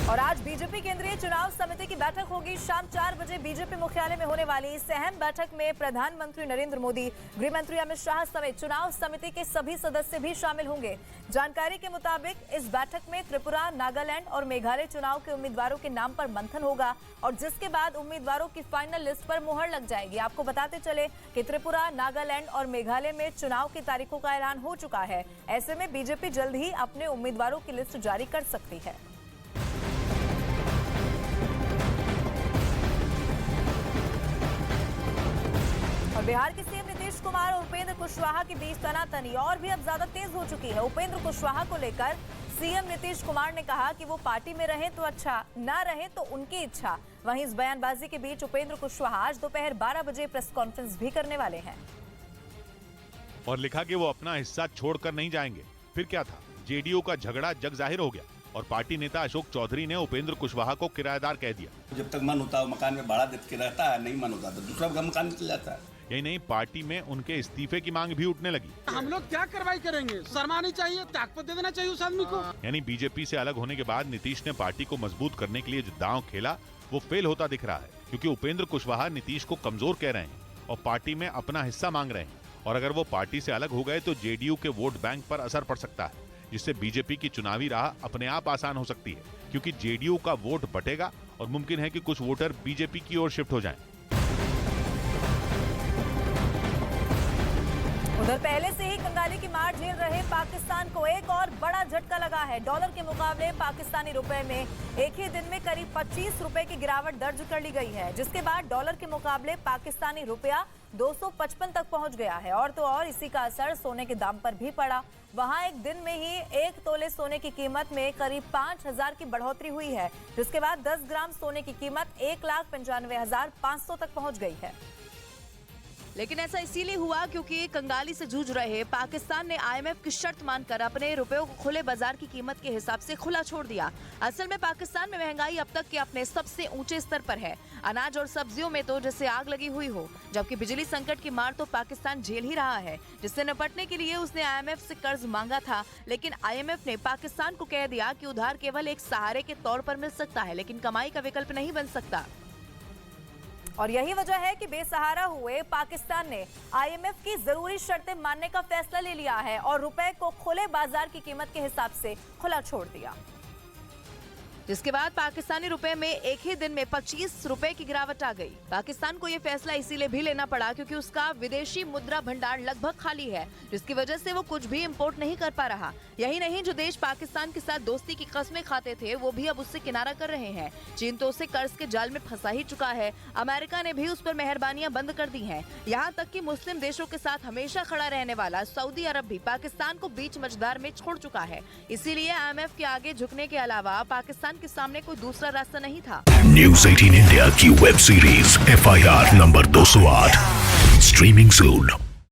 और आज बीजेपी केंद्रीय चुनाव समिति की बैठक होगी। शाम 4 बजे बीजेपी मुख्यालय में होने वाली इस अहम बैठक में प्रधानमंत्री नरेंद्र मोदी, गृह मंत्री अमित शाह समेत चुनाव समिति के सभी सदस्य भी शामिल होंगे। जानकारी के मुताबिक इस बैठक में त्रिपुरा, नागालैंड और मेघालय चुनाव के उम्मीदवारों के नाम पर मंथन होगा और जिसके बाद उम्मीदवारों की फाइनल लिस्ट पर मुहर लग जाएगी। आपको बताते चले कि त्रिपुरा, नागालैंड और मेघालय में चुनाव की तारीखों का ऐलान हो चुका है। ऐसे में बीजेपी जल्द ही अपने उम्मीदवारों की लिस्ट जारी कर सकती है। और बिहार के सीएम नीतीश कुमार और उपेंद्र कुशवाहा के बीच तनातनी और भी अब ज्यादा तेज हो चुकी है। उपेंद्र कुशवाहा को लेकर सीएम नीतीश कुमार ने कहा कि वो पार्टी में रहें तो अच्छा, ना रहें तो उनकी इच्छा। वहीं इस बयानबाजी के बीच उपेंद्र कुशवाहा आज दोपहर 12 बजे प्रेस कॉन्फ्रेंस भी करने वाले हैं और लिखा कि वो अपना हिस्सा छोड़कर नहीं जाएंगे। फिर क्या था, जेडीयू का झगड़ा जग जाहिर हो गया और पार्टी नेता अशोक चौधरी ने उपेंद्र कुशवाहा को किराएदार कह दिया। जब तक मन होता है मकान में भाड़ा देके रहता है, नहीं मन होता तो दूसरा मकान चल जाता है। यही नहीं, पार्टी में उनके इस्तीफे की मांग भी उठने लगी। हम लोग क्या कार्रवाई करेंगे? शर्मानी चाहिए, त्यागपत्र दे देना चाहिए उस आदमी को। यानी बीजेपी से अलग होने के बाद नीतीश ने पार्टी को मजबूत करने के लिए जो दांव खेला वो फेल होता दिख रहा है, क्योंकि उपेंद्र कुशवाहा नीतीश को कमजोर कह रहे हैं और पार्टी में अपना हिस्सा मांग रहे हैं। और अगर वो पार्टी से अलग हो गए तो जेडीयू के वोट बैंक पर असर पड़ सकता है, जिससे बीजेपी की चुनावी राह अपने आप आसान हो सकती है, क्योंकि जेडीयू का वोट बटेगा और मुमकिन है कि कुछ वोटर बीजेपी की ओर शिफ्ट हो जाएं। उधर पहले से ही कंगाली की मार झेल रहे पाकिस्तान को एक और बड़ा झटका लगा है। डॉलर के मुकाबले पाकिस्तानी रुपए में एक ही दिन में करीब 25 रुपए की गिरावट दर्ज कर ली गई है, जिसके बाद डॉलर के मुकाबले पाकिस्तानी रुपया 255 तक पहुंच गया है। और तो और इसी का असर सोने के दाम पर भी पड़ा। वहां एक दिन में ही 1 तोले सोने की कीमत में करीब 5000 की बढ़ोतरी हुई है, जिसके बाद 10 ग्राम सोने की कीमत 1,95,500 तक पहुंच गई है। लेकिन ऐसा इसीलिए हुआ क्योंकि कंगाली से जूझ रहे पाकिस्तान ने आईएमएफ की शर्त मानकर अपने रुपयों को खुले बाजार की कीमत के हिसाब से खुला छोड़ दिया। असल में पाकिस्तान में महंगाई अब तक के अपने सबसे ऊंचे स्तर पर है। अनाज और सब्जियों में तो जैसे आग लगी हुई हो, जबकि बिजली संकट की मार तो पाकिस्तान झेल ही रहा है, जिससे निपटने के लिए उसने आईएमएफ से कर्ज मांगा था। लेकिन आईएमएफ ने पाकिस्तान को कह दिया कि उधार केवल एक सहारे के तौर पर मिल सकता है, लेकिन कमाई का विकल्प नहीं बन सकता। और यही वजह है कि बेसहारा हुए पाकिस्तान ने आईएमएफ की जरूरी शर्तें मानने का फैसला ले लिया है और रुपए को खुले बाजार की कीमत के हिसाब से खुला छोड़ दिया, जिसके बाद पाकिस्तानी रुपए में एक ही दिन में 25 रुपए की गिरावट आ गई। पाकिस्तान को ये फैसला इसीलिए भी लेना पड़ा क्योंकि उसका विदेशी मुद्रा भंडार लगभग खाली है, जिसकी वजह से वो कुछ भी इंपोर्ट नहीं कर पा रहा। यही नहीं, जो देश पाकिस्तान के साथ दोस्ती की कस्में खाते थे वो भी अब उससे किनारा कर रहे हैं। चीन तो उसे कर्ज के जाल में फंसा ही चुका है। अमेरिका ने भी उस पर मेहरबानियां बंद कर दी हैं। यहाँ तक कि मुस्लिम देशों के साथ हमेशा खड़ा रहने वाला सऊदी अरब भी पाकिस्तान को बीच मझधार में छोड़ चुका है। इसीलिए आईएमएफ के आगे झुकने के अलावा पाकिस्तान के सामने कोई दूसरा रास्ता नहीं था। न्यूज़ 18 इंडिया की web series FIR number 208 streaming सून।